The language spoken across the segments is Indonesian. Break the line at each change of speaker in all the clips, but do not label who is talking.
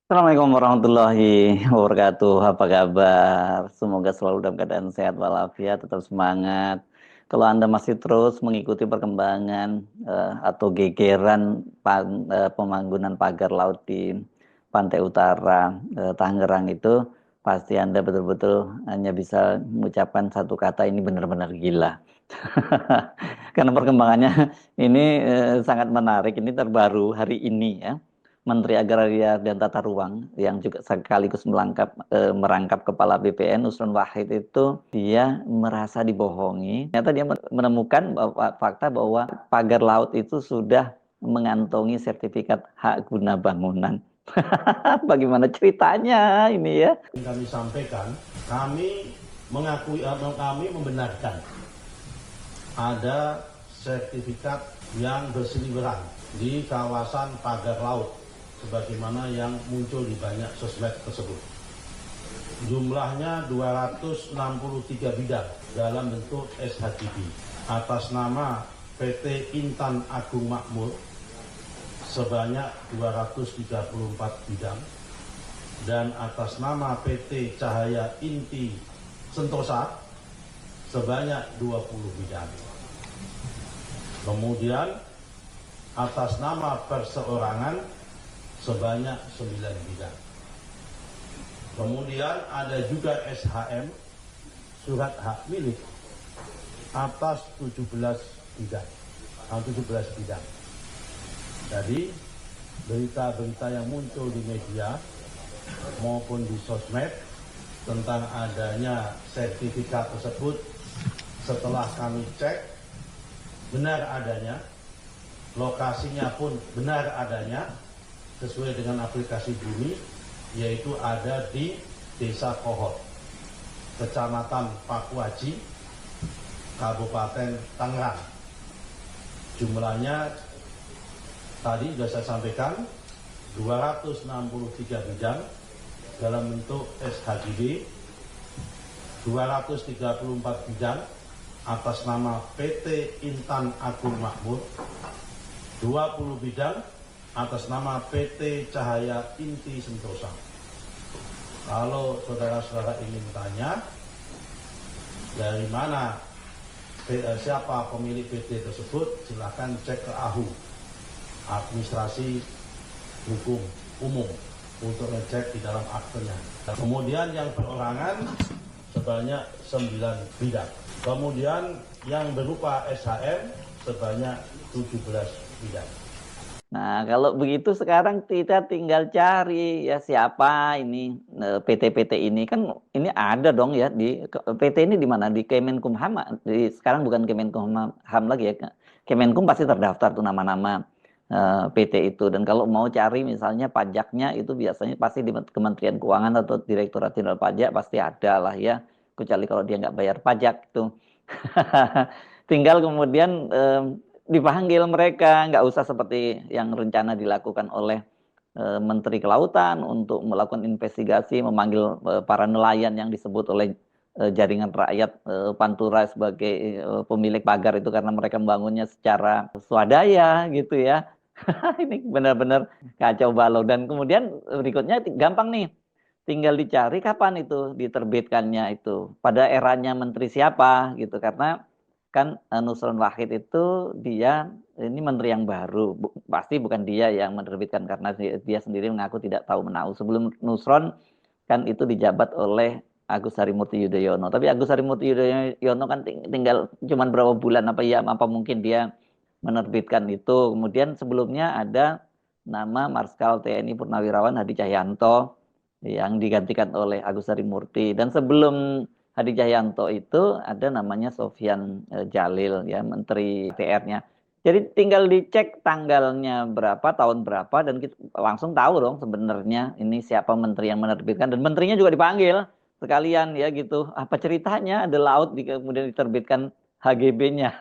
Assalamualaikum warahmatullahi wabarakatuh. Apa kabar? Semoga selalu dalam keadaan sehat walafiat, tetap semangat. Kalau Anda masih terus mengikuti perkembangan atau gegeran pembangunan pagar laut di pantai utara Tangerang itu, pasti Anda betul-betul hanya bisa mengucapkan satu kata, ini benar-benar gila. Karena perkembangannya ini sangat menarik. Ini terbaru hari ini ya. Menteri Agraria dan Tata Ruang yang juga sekaligus merangkap Kepala BPN Nusron Wahid itu dia merasa dibohongi. Ternyata dia menemukan fakta bahwa pagar laut itu sudah mengantongi sertifikat hak guna bangunan. Bagaimana ceritanya ini ya?
Kami sampaikan, kami mengakui, kami membenarkan ada sertifikat yang berseliweran di kawasan pagar laut sebagaimana yang muncul di banyak sosmed tersebut. Jumlahnya 263 bidang dalam bentuk SHGB atas nama PT Intan Agung Makmur sebanyak 234 bidang dan atas nama PT Cahaya Inti Sentosa sebanyak 20 bidang. Kemudian atas nama perseorangan sebanyak 9 bidang. Kemudian ada juga SHM, surat hak milik, atas 17 bidang. 17 bidang. Jadi berita-berita yang muncul di media maupun di sosmed tentang adanya sertifikat tersebut, setelah kami cek benar adanya, lokasinya pun benar adanya sesuai dengan aplikasi Bumi, yaitu ada di Desa Kohot, Kecamatan Pakuaji, Kabupaten Tangerang. Jumlahnya tadi sudah saya sampaikan 263 bidang dalam bentuk SHGB, 234 bidang atas nama PT Intan Agung Makmur, 20 bidang atas nama PT Cahaya Inti Sentosa. Kalau saudara-saudara ingin tanya dari mana siapa pemilik PT tersebut, silakan cek ke AHU, Administrasi Hukum Umum, untuk ngecek di dalam aktenya. Kemudian yang perorangan sebanyak 9 bidang. Kemudian yang berupa SHM sebanyak 17 bidang.
Nah, kalau begitu sekarang kita tinggal cari ya siapa ini PT-PT ini, kan ini ada dong ya di PT ini di mana, di Kemenkumham, sekarang bukan Kemenkumham lagi ya. Kemenkum pasti terdaftar tuh nama-nama PT itu, dan kalau mau cari misalnya pajaknya itu biasanya pasti di Kementerian Keuangan atau Direktorat Jenderal Pajak pasti ada lah ya, kecuali kalau dia nggak bayar pajak tuh. Tinggal kemudian dipanggil mereka, nggak usah seperti yang rencana dilakukan oleh Menteri Kelautan untuk melakukan investigasi, memanggil para nelayan yang disebut oleh jaringan rakyat Pantura sebagai pemilik pagar itu karena mereka membangunnya secara swadaya gitu ya. Ini benar-benar kacau balau. Dan kemudian berikutnya gampang nih, tinggal dicari kapan itu diterbitkannya itu, pada eranya menteri siapa gitu, karena kan Nusron Wahid itu dia ini menteri yang baru, pasti bukan dia yang menerbitkan karena dia sendiri mengaku tidak tahu menahu. Sebelum Nusron kan itu dijabat oleh Agus Harimurti Yudhoyono, tapi Agus Harimurti Yudhoyono kan tinggal cuman berapa bulan, apa mungkin dia menerbitkan itu. Kemudian sebelumnya ada nama Marskal TNI Purnawirawan Hadi Cahyanto yang digantikan oleh Agus Harimurti, dan sebelum Hadi Cahyanto itu ada namanya Sofyan Jalil ya, menteri PR-nya. Jadi tinggal dicek tanggalnya berapa, tahun berapa, dan kita langsung tahu dong sebenarnya ini siapa menteri yang menerbitkan, dan menterinya juga dipanggil sekalian ya gitu. Apa ceritanya ada laut kemudian diterbitkan HGB-nya.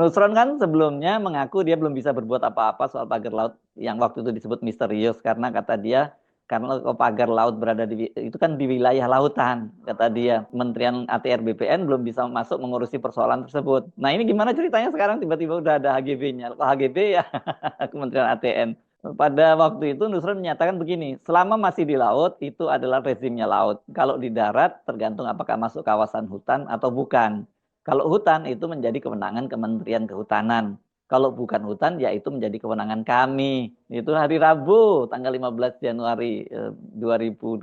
Nusron kan sebelumnya mengaku dia belum bisa berbuat apa-apa soal pagar laut yang waktu itu disebut misterius karena kata dia karena pagar laut berada di itu kan di wilayah lautan kata dia. Kementerian ATR BPN belum bisa masuk mengurusi persoalan tersebut. Nah, ini gimana ceritanya sekarang tiba-tiba udah ada HGB-nya. Kalau HGB ya Kementerian ATN. Pada waktu itu Nusron menyatakan begini, selama masih di laut itu adalah rezimnya laut. Kalau di darat tergantung apakah masuk kawasan hutan atau bukan. Kalau hutan itu menjadi kewenangan Kementerian Kehutanan. Kalau bukan hutan, ya itu menjadi kewenangan kami. Itu hari Rabu, tanggal 15 Januari 2025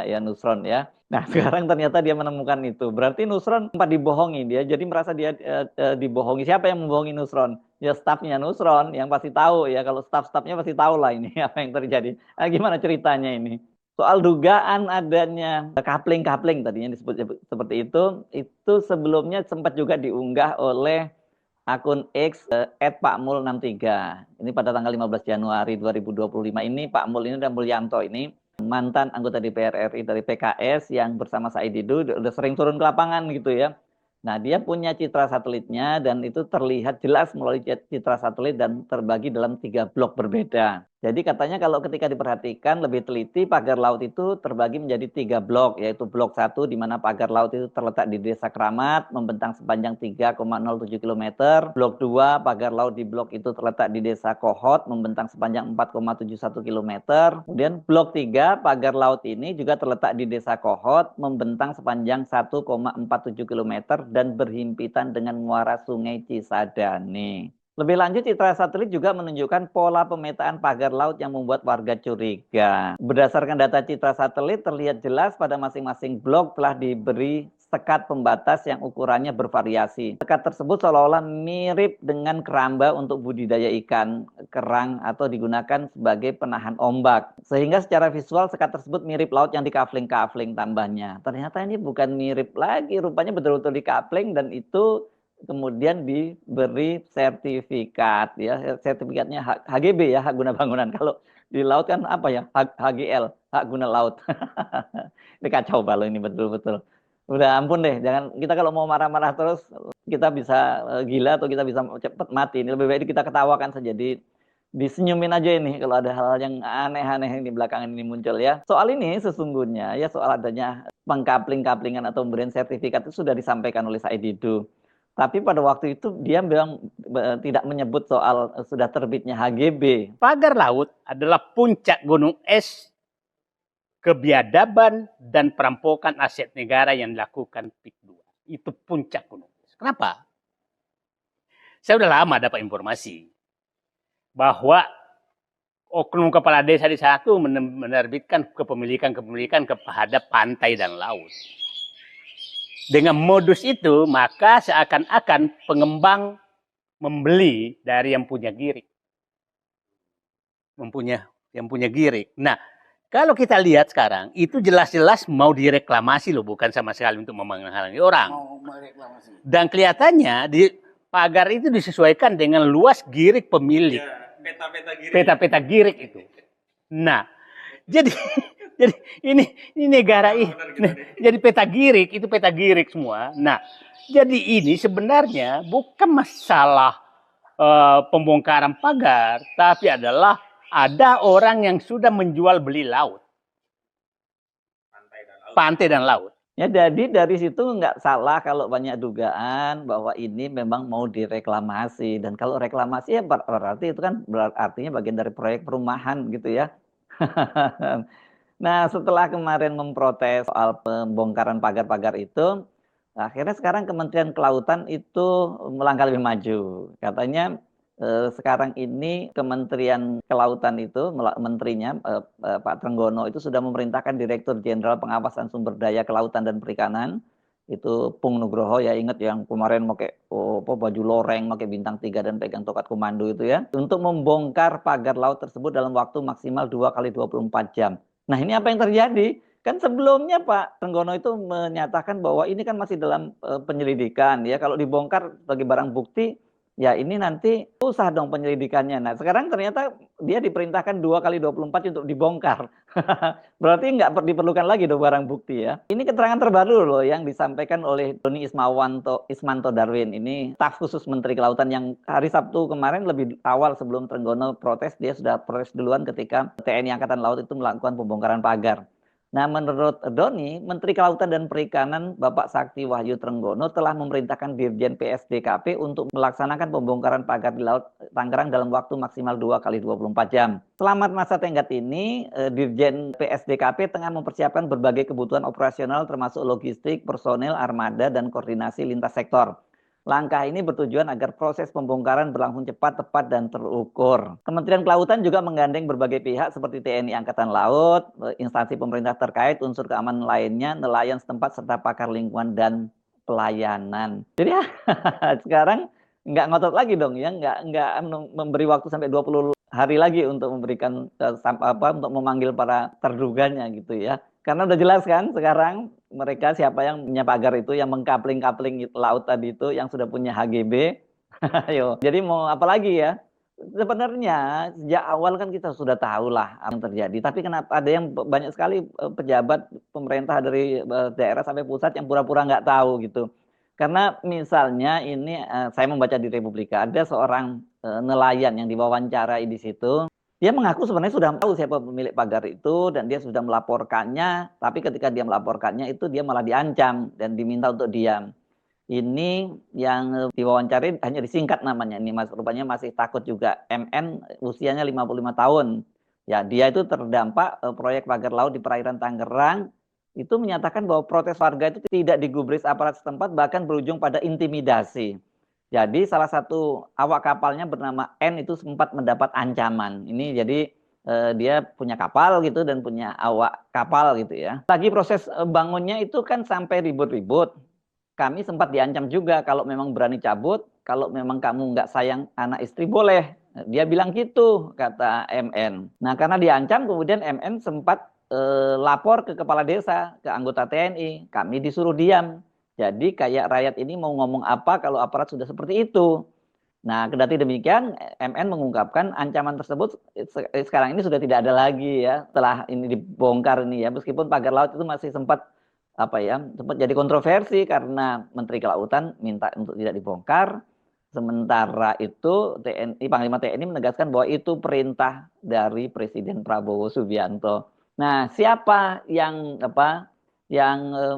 ya Nusron ya. Nah sekarang ternyata dia menemukan itu. Berarti Nusron sempat dibohongi dia. Jadi merasa dia dibohongi. Siapa yang membohongi Nusron? Ya stafnya Nusron yang pasti tahu ya. Kalau staf-stafnya pasti tahu lah ini apa yang terjadi. Nah, gimana ceritanya ini? Soal dugaan adanya coupling-coupling tadinya disebut seperti itu sebelumnya sempat juga diunggah oleh akun X @pakmul63. Ini pada tanggal 15 Januari 2025 ini Pak Mul ini dan Mulyanto ini mantan anggota DPR RI dari PKS yang bersama Said Didu udah sering turun ke lapangan gitu ya. Nah, dia punya citra satelitnya dan itu terlihat jelas melalui citra satelit dan terbagi dalam 3 blok berbeda. Jadi katanya kalau ketika diperhatikan lebih teliti, pagar laut itu terbagi menjadi 3 blok, yaitu blok 1 di mana pagar laut itu terletak di Desa Kramat, membentang sepanjang 3,07 km. Blok 2, pagar laut di blok itu terletak di Desa Kohot, membentang sepanjang 4,71 km. Kemudian blok 3, pagar laut ini juga terletak di Desa Kohot, membentang sepanjang 1,47 km dan berhimpitan dengan muara Sungai Cisadane. Lebih lanjut, citra satelit juga menunjukkan pola pemetaan pagar laut yang membuat warga curiga. Berdasarkan data citra satelit, terlihat jelas pada masing-masing blok telah diberi sekat pembatas yang ukurannya bervariasi. Sekat tersebut seolah-olah mirip dengan keramba untuk budidaya ikan kerang atau digunakan sebagai penahan ombak. Sehingga secara visual sekat tersebut mirip laut yang dikafling-kafling tambahnya. Ternyata ini bukan mirip lagi, rupanya betul-betul dikafling dan itu kemudian diberi sertifikat ya, sertifikatnya HGB ya, hak guna bangunan. Kalau di laut kan apa ya, HGL, hak guna laut. Ini kacau balau ini betul-betul. Udah ampun deh, jangan kita kalau mau marah-marah terus kita bisa gila atau kita bisa cepat mati. Ini lebih baik kita ketawakan saja, disenyumin aja ini kalau ada hal yang aneh-aneh yang di belakangan ini muncul ya. Soal ini sesungguhnya ya soal adanya pengkapling-kaplingan atau pemberian sertifikat itu sudah disampaikan oleh Said Didu. Tapi pada waktu itu dia memang tidak menyebut soal sudah terbitnya HGB.
Pagar laut adalah puncak gunung es, kebiadaban, dan perampokan aset negara yang dilakukan PIK 2. Itu puncak gunung es. Kenapa? Saya sudah lama dapat informasi bahwa oknum kepala desa di satu menerbitkan kepemilikan kepada pantai dan laut. Dengan modus itu, maka seakan-akan pengembang membeli dari yang punya girik. Yang punya girik. Nah, kalau kita lihat sekarang, itu jelas-jelas mau direklamasi loh, bukan sama sekali untuk menghalangi orang. Dan kelihatannya di pagar itu disesuaikan dengan luas girik pemilik. Peta-peta girik itu. Nah, jadi ini negara ini jadi peta girik, itu peta girik semua. Nah, jadi ini sebenarnya bukan masalah pembongkaran pagar, tapi adalah ada orang yang sudah menjual beli laut, pantai dan laut.
Ya, jadi dari situ nggak salah kalau banyak dugaan bahwa ini memang mau direklamasi. Dan kalau reklamasi ya berarti itu kan artinya bagian dari proyek perumahan gitu ya. Nah, setelah kemarin memprotes soal pembongkaran pagar-pagar itu, akhirnya sekarang Kementerian Kelautan itu melangkah lebih maju. Katanya sekarang ini Kementerian Kelautan itu, menterinya Pak Trenggono itu sudah memerintahkan Direktur Jenderal Pengawasan Sumber Daya Kelautan dan Perikanan, itu Pung Nugroho ya, ingat yang kemarin pakai baju loreng, pakai bintang 3 dan pegang tongkat komando itu ya, untuk membongkar pagar laut tersebut dalam waktu maksimal 2 kali 24 jam. Nah, ini apa yang terjadi? Kan sebelumnya Pak Trenggono itu menyatakan bahwa ini kan masih dalam penyelidikan ya. Kalau dibongkar sebagai barang bukti ya ini nanti susah dong penyelidikannya. Nah, sekarang ternyata dia diperintahkan 2 kali 24 untuk dibongkar. Berarti nggak diperlukan lagi dong barang bukti ya. Ini keterangan terbaru loh yang disampaikan oleh Doni Ismanto Darwin. Ini staf khusus Menteri Kelautan yang hari Sabtu kemarin lebih awal sebelum Trenggono protes, dia sudah protes duluan ketika TNI Angkatan Laut itu melakukan pembongkaran pagar. Nah, menurut Doni, Menteri Kelautan dan Perikanan Bapak Sakti Wahyu Trenggono telah memerintahkan Dirjen PSDKP untuk melaksanakan pembongkaran pagar di Laut Tangerang dalam waktu maksimal 2 kali 24 jam. Selamat masa tenggat ini, Dirjen PSDKP tengah mempersiapkan berbagai kebutuhan operasional termasuk logistik, personel, armada, dan koordinasi lintas sektor. Langkah ini bertujuan agar proses pembongkaran berlangsung cepat, tepat, dan terukur. Kementerian Kelautan juga menggandeng berbagai pihak seperti TNI Angkatan Laut, instansi pemerintah terkait, unsur keamanan lainnya, nelayan setempat, serta pakar lingkungan dan pelayanan. Jadi ya, sekarang nggak ngotot lagi dong ya, nggak memberi waktu sampai 20 hari lagi untuk memberikan untuk memanggil para terduganya gitu ya. Karena udah jelas kan sekarang mereka siapa yang punya pagar itu, yang mengkapling-kapling laut tadi itu, yang sudah punya HGB. Ayo, jadi mau apa lagi ya? Sebenarnya sejak awal kan kita sudah tahu lah apa yang terjadi. Tapi kenapa ada yang banyak sekali pejabat pemerintah dari daerah sampai pusat yang pura-pura nggak tahu gitu. Karena misalnya ini saya membaca di Republika ada seorang nelayan yang diwawancarai di situ. Dia mengaku sebenarnya sudah tahu siapa pemilik pagar itu dan dia sudah melaporkannya, tapi ketika dia melaporkannya itu dia malah diancam dan diminta untuk diam. Ini yang diwawancari hanya disingkat namanya. Ini rupanya masih takut juga. MN usianya 55 tahun. Ya, dia itu terdampak proyek pagar laut di perairan Tangerang. Itu menyatakan bahwa protes warga itu tidak digubris aparat setempat, bahkan berujung pada intimidasi. Jadi salah satu awak kapalnya bernama N itu sempat mendapat ancaman. Ini jadi dia punya kapal gitu dan punya awak kapal gitu ya. Lagi proses bangunnya itu kan sampai ribut-ribut. Kami sempat diancam juga kalau memang berani cabut, kalau memang kamu nggak sayang anak istri boleh. Dia bilang gitu, kata MN. Nah karena diancam kemudian MN sempat lapor ke kepala desa, ke anggota TNI. Kami disuruh diam. Jadi kayak rakyat ini mau ngomong apa kalau aparat sudah seperti itu. Nah, kendati demikian, MN mengungkapkan ancaman tersebut sekarang ini sudah tidak ada lagi ya. Setelah ini dibongkar ini ya, meskipun pagar laut itu masih sempat sempat jadi kontroversi karena Menteri Kelautan minta untuk tidak dibongkar. Sementara itu Panglima TNI menegaskan bahwa itu perintah dari Presiden Prabowo Subianto. Nah, siapa yang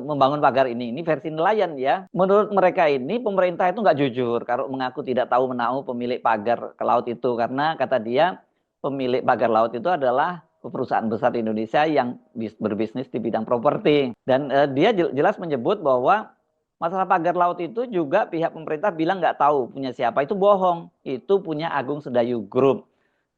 membangun pagar ini? Ini versi nelayan ya. Menurut mereka ini pemerintah itu nggak jujur kalau mengaku tidak tahu menahu pemilik pagar ke laut itu, karena kata dia pemilik pagar laut itu adalah perusahaan besar di Indonesia yang berbisnis di bidang properti. Dan dia jelas menyebut bahwa masalah pagar laut itu juga pihak pemerintah bilang nggak tahu punya siapa, itu bohong. Itu punya Agung Sedayu Group.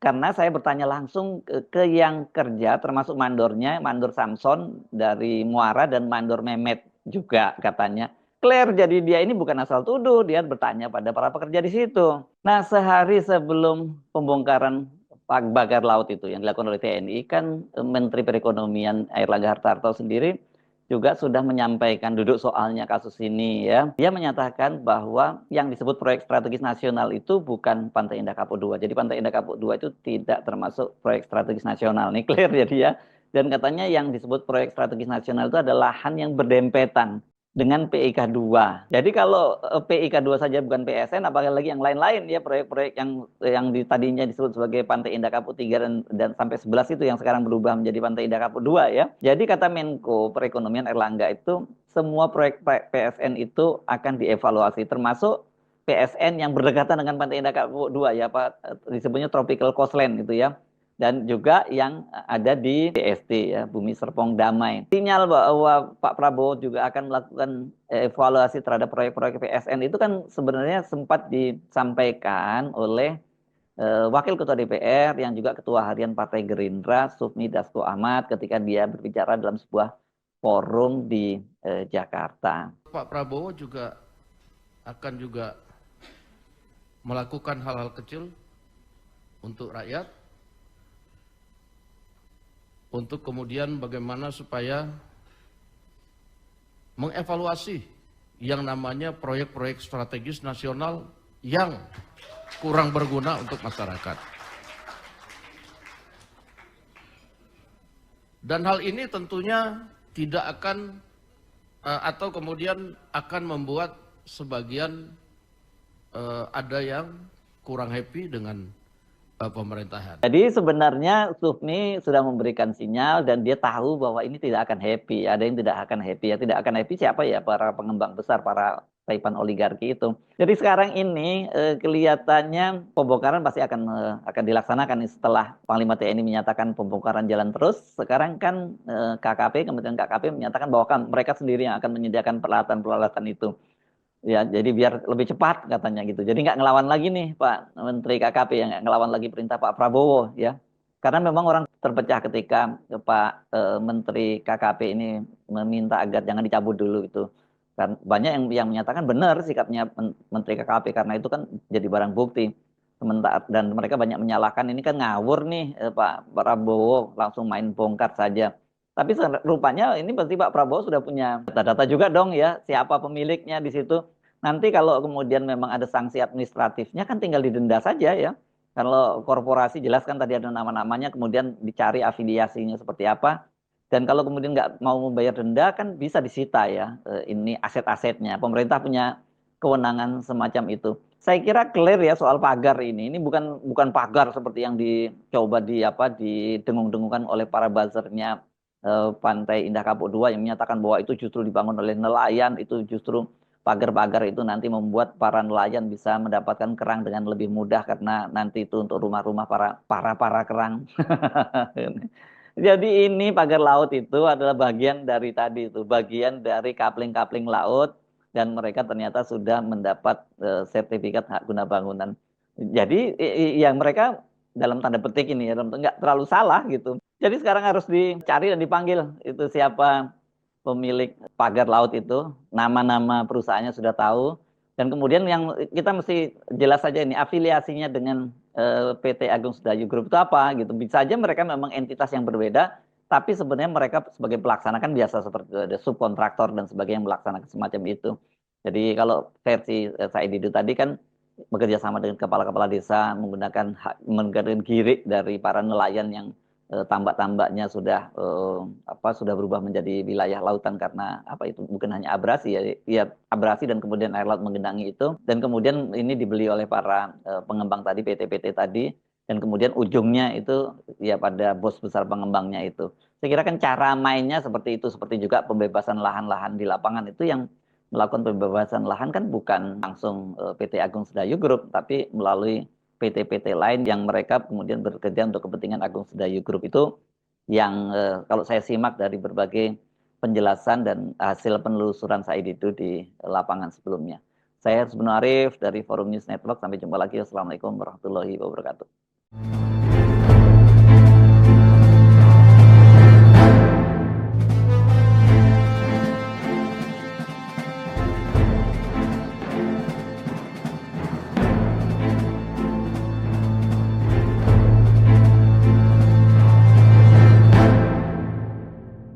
Karena saya bertanya langsung ke yang kerja, termasuk mandornya, Mandor Samson dari Muara dan Mandor Mehmet juga katanya. Clear, jadi dia ini bukan asal tuduh, dia bertanya pada para pekerja di situ. Nah, sehari sebelum pembongkaran pagar laut itu yang dilakukan oleh TNI, kan Menteri Perekonomian Airlangga Hartarto sendiri juga sudah menyampaikan duduk soalnya kasus ini ya. Dia menyatakan bahwa yang disebut proyek strategis nasional itu bukan Pantai Indah Kapuk II. Jadi Pantai Indah Kapuk II itu tidak termasuk proyek strategis nasional. Ini clear jadi ya. Dan katanya yang disebut proyek strategis nasional itu adalah lahan yang berdempetan dengan PIK 2. Jadi kalau PIK 2 saja bukan PSN, apalagi yang lain-lain ya, proyek-proyek yang tadinya disebut sebagai Pantai Indah Kapuk 3 dan sampai 11 itu yang sekarang berubah menjadi Pantai Indah Kapuk 2 ya. Jadi kata Menko Perekonomian Airlangga itu semua proyek PSN itu akan dievaluasi, termasuk PSN yang berdekatan dengan Pantai Indah Kapuk 2 ya, disebutnya Tropical Coastline gitu ya. Dan juga yang ada di BSD ya, Bumi Serpong Damai. Sinyal bahwa Pak Prabowo juga akan melakukan evaluasi terhadap proyek-proyek PSN itu kan sebenarnya sempat disampaikan oleh Wakil Ketua DPR yang juga Ketua Harian Partai Gerindra, Sufmi Dasko Ahmad, ketika dia berbicara dalam sebuah forum di Jakarta.
Pak Prabowo juga akan melakukan hal-hal kecil untuk rakyat, untuk kemudian bagaimana supaya mengevaluasi yang namanya proyek-proyek strategis nasional yang kurang berguna untuk masyarakat. Dan hal ini tentunya tidak akan atau kemudian akan membuat sebagian ada yang kurang happy dengan pemerintahan.
Jadi sebenarnya Sufmi sudah memberikan sinyal dan dia tahu bahwa ini tidak akan happy. Ada yang tidak akan happy. Ya tidak akan happy siapa ya? Para pengembang besar, para taipan oligarki itu. Jadi sekarang ini kelihatannya pembongkaran pasti akan dilaksanakan setelah Panglima TNI menyatakan pembongkaran jalan terus. Sekarang kan KKP, Kementerian KKP menyatakan bahwa kan mereka sendiri yang akan menyediakan peralatan-peralatan itu. Ya, jadi biar lebih cepat katanya gitu. Jadi nggak ngelawan lagi nih Pak Menteri KKP, yang nggak ngelawan lagi perintah Pak Prabowo ya. Karena memang orang terpecah ketika Pak Menteri KKP ini meminta agar jangan dicabut dulu itu. Kan banyak yang menyatakan benar sikapnya Menteri KKP karena itu kan jadi barang bukti. Sementara dan mereka banyak menyalahkan ini kan ngawur nih Pak Prabowo langsung main bongkar saja. Tapi rupanya ini pasti Pak Prabowo sudah punya data-data juga dong ya, siapa pemiliknya di situ. Nanti kalau kemudian memang ada sanksi administratifnya kan tinggal didenda saja ya. Kalau korporasi jelas kan tadi ada nama-namanya, kemudian dicari afiliasinya seperti apa. Dan kalau kemudian nggak mau membayar denda kan bisa disita ya, ini aset-asetnya. Pemerintah punya kewenangan semacam itu. Saya kira clear ya soal pagar ini. Ini bukan pagar seperti yang dicoba didengung-dengungkan oleh para buzzernya Pantai Indah Kapuk II yang menyatakan bahwa itu justru dibangun oleh nelayan, itu justru pagar-pagar itu nanti membuat para nelayan bisa mendapatkan kerang dengan lebih mudah karena nanti itu untuk rumah-rumah para kerang. Jadi ini pagar laut itu adalah bagian dari tadi itu, bagian dari kapling-kapling laut dan mereka ternyata sudah mendapat sertifikat hak guna bangunan. Jadi yang mereka dalam tanda petik ini ya, nggak terlalu salah gitu. Jadi sekarang harus dicari dan dipanggil itu siapa pemilik pagar laut itu, nama-nama perusahaannya sudah tahu, dan kemudian yang kita mesti jelas saja ini afiliasinya dengan PT Agung Sedayu Group itu apa gitu. Bisa saja mereka memang entitas yang berbeda, tapi sebenarnya mereka sebagai pelaksana kan biasa seperti ada subkontraktor dan sebagainya yang melaksanakan semacam itu. Jadi kalau versi Said Didu tadi kan bekerja sama dengan kepala-kepala desa menggunakan girik dari para nelayan yang tambak-tambaknya sudah berubah menjadi wilayah lautan karena apa itu bukan hanya abrasi ya abrasi dan kemudian air laut menggenangi itu dan kemudian ini dibeli oleh para pengembang tadi PT-PT tadi dan kemudian ujungnya itu ya pada bos besar pengembangnya itu. Saya kira kan cara mainnya seperti itu, seperti juga pembebasan lahan-lahan di lapangan itu yang melakukan pembebasan lahan kan bukan langsung PT Agung Sedayu Group tapi melalui PT-PT lain yang mereka kemudian bekerja untuk kepentingan Agung Sedayu Group itu yang kalau saya simak dari berbagai penjelasan dan hasil penelusuran Said itu di lapangan sebelumnya. Saya Sebenarnya Arif dari Forum News Network. Sampai jumpa lagi. Wassalamualaikum warahmatullahi wabarakatuh.